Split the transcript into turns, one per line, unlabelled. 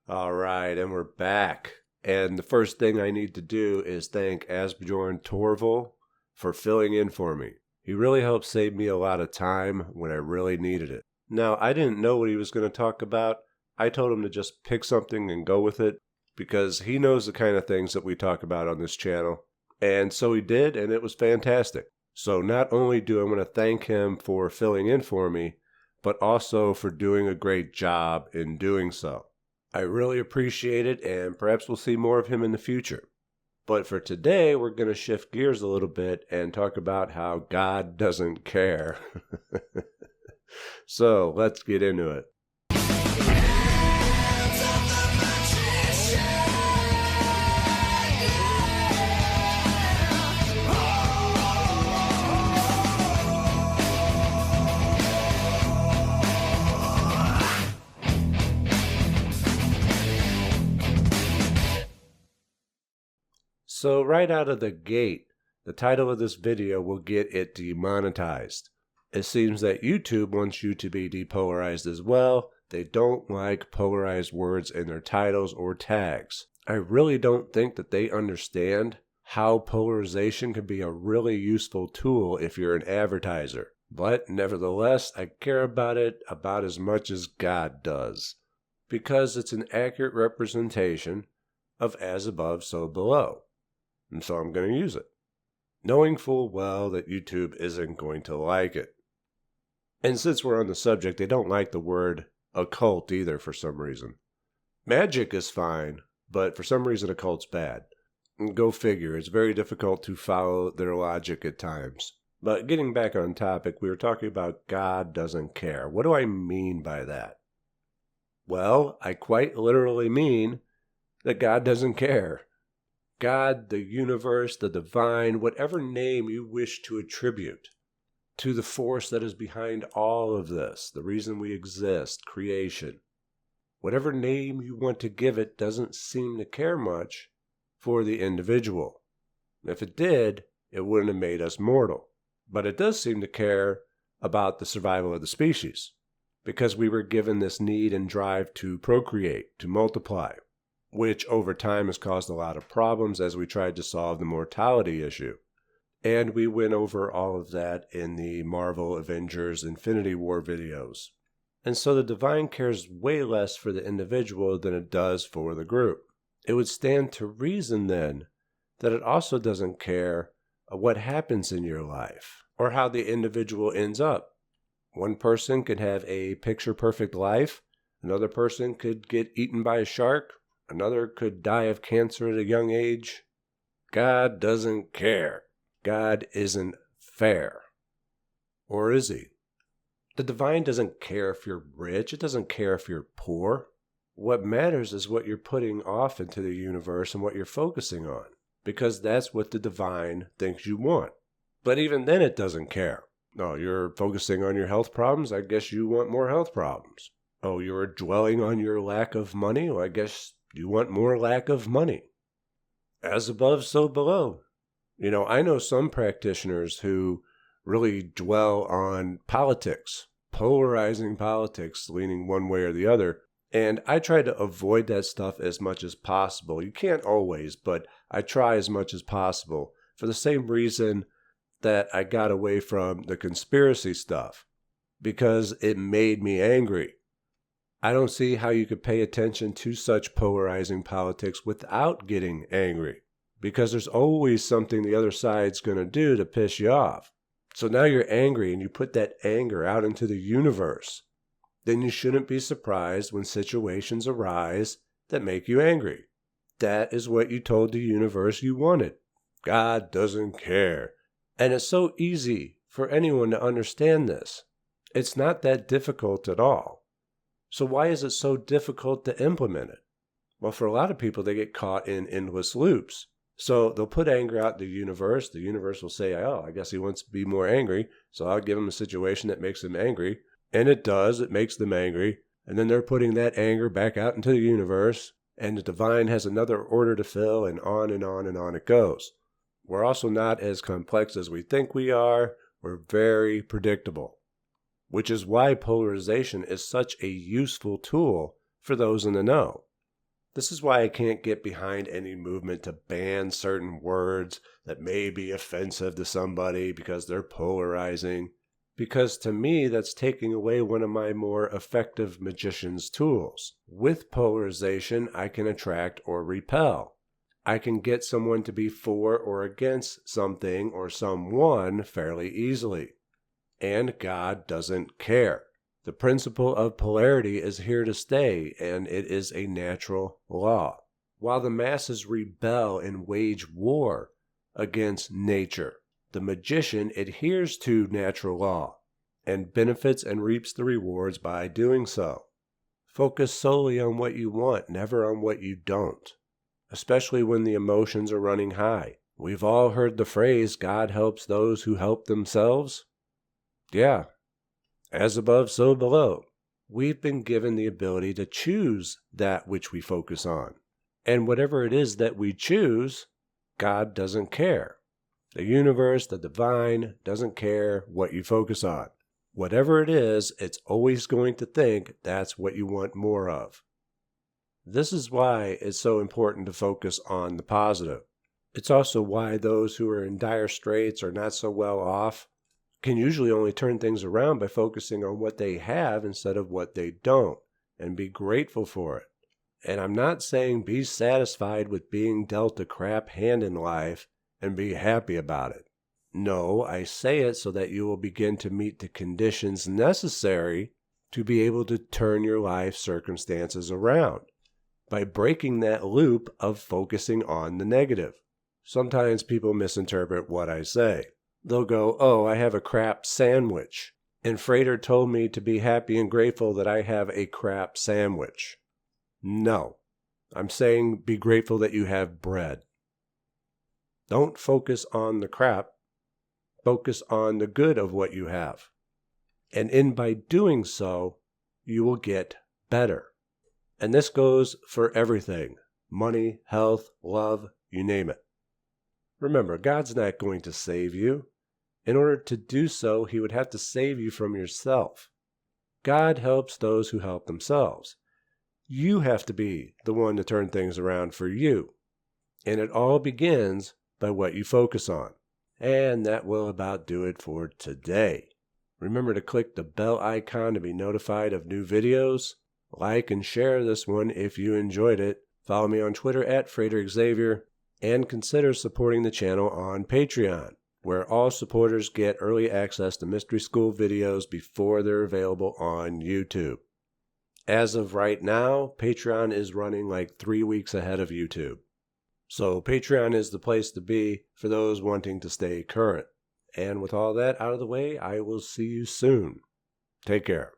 All right, and we're back. And the first thing I need to do is thank Asbjorn Torval for filling in for me. He really helped save me a lot of time when I really needed it. Now, I didn't know what he was going to talk about. I told him to just pick something and go with it because he knows the kind of things that we talk about on this channel. And so he did, and it was fantastic. So not only do I want to thank him for filling in for me, but also for doing a great job in doing so. I really appreciate it, and perhaps we'll see more of him in the future. But for today, we're going to shift gears a little bit and talk about how God doesn't care. So let's get into it. So right out of the gate, the title of this video will get it demonetized. It seems that YouTube wants you to be depolarized as well. They don't like polarized words in their titles or tags. I really don't think that they understand how polarization can be a really useful tool if you're an advertiser. But nevertheless, I care about it about as much as God does, because it's an accurate representation of as above, so below. And so I'm going to use it, knowing full well that YouTube isn't going to like it. And since we're on the subject, they don't like the word occult either for some reason. Magic is fine, but for some reason occult's bad. Go figure, it's very difficult to follow their logic at times. But getting back on topic, we were talking about God doesn't care. What do I mean by that? Well, I quite literally mean that God doesn't care. God, the universe, the divine, whatever name you wish to attribute to the force that is behind all of this, the reason we exist, creation. Whatever name you want to give it doesn't seem to care much for the individual. If it did, it wouldn't have made us mortal. But it does seem to care about the survival of the species, because we were given this need and drive to procreate, to multiply, which over time has caused a lot of problems as we tried to solve the mortality issue. And we went over all of that in the Marvel Avengers Infinity War videos. And so the divine cares way less for the individual than it does for the group. It would stand to reason then that it also doesn't care what happens in your life or how the individual ends up. One person could have a picture-perfect life. Another person could get eaten by a shark. Another could die of cancer at a young age. God doesn't care. God isn't fair. Or is he? The divine doesn't care if you're rich. It doesn't care if you're poor. What matters is what you're putting off into the universe and what you're focusing on, because that's what the divine thinks you want. But even then it doesn't care. Oh, you're focusing on your health problems? I guess you want more health problems. Oh, you're dwelling on your lack of money? Well, I guess you want more lack of money. As above, so below. You know, I know some practitioners who really dwell on politics, polarizing politics, leaning one way or the other. And I try to avoid that stuff as much as possible. You can't always, but I try as much as possible for the same reason that I got away from the conspiracy stuff, because it made me angry. I don't see how you could pay attention to such polarizing politics without getting angry, because there's always something the other side's going to do to piss you off. So now you're angry and you put that anger out into the universe. Then you shouldn't be surprised when situations arise that make you angry. That is what you told the universe you wanted. God doesn't care. And it's so easy for anyone to understand this. It's not that difficult at all. So why is it so difficult to implement it? Well, for a lot of people, they get caught in endless loops. So they'll put anger out in the universe. The universe will say, oh, I guess he wants to be more angry, so I'll give him a situation that makes him angry. And it does. It makes them angry. And then they're putting that anger back out into the universe, and the divine has another order to fill, and on and on and on it goes. We're also not as complex as we think we are. We're very predictable, which is why polarization is such a useful tool for those in the know. This is why I can't get behind any movement to ban certain words that may be offensive to somebody because they're polarizing. Because to me, that's taking away one of my more effective magician's tools. With polarization, I can attract or repel. I can get someone to be for or against something or someone fairly easily. And God doesn't care. The principle of polarity is here to stay, and it is a natural law. While the masses rebel and wage war against nature, the magician adheres to natural law and benefits and reaps the rewards by doing so. Focus solely on what you want, never on what you don't, especially when the emotions are running high. We've all heard the phrase, God helps those who help themselves. Yeah, as above, so below. We've been given the ability to choose that which we focus on. And whatever it is that we choose, God doesn't care. The universe, the divine, doesn't care what you focus on. Whatever it is, it's always going to think that's what you want more of. This is why it's so important to focus on the positive. It's also why those who are in dire straits or not so well off can usually only turn things around by focusing on what they have instead of what they don't, and be grateful for it. And I'm not saying be satisfied with being dealt a crap hand in life and be happy about it. No, I say it so that you will begin to meet the conditions necessary to be able to turn your life circumstances around by breaking that loop of focusing on the negative. Sometimes people misinterpret what I say. They'll go, oh, I have a crap sandwich, and Frater told me to be happy and grateful that I have a crap sandwich. No, I'm saying be grateful that you have bread. Don't focus on the crap. Focus on the good of what you have. And by doing so, you will get better. And this goes for everything. Money, health, love, you name it. Remember, God's not going to save you. In order to do so, he would have to save you from yourself. God helps those who help themselves. You have to be the one to turn things around for you. And it all begins by what you focus on. And that will about do it for today. Remember to click the bell icon to be notified of new videos. Like and share this one if you enjoyed it. Follow me on Twitter at Frater Xavier. And consider supporting the channel on Patreon, where all supporters get early access to Mystery School videos before they're available on YouTube. As of right now, Patreon is running like 3 weeks ahead of YouTube. So Patreon is the place to be for those wanting to stay current. And with all that out of the way, I will see you soon. Take care.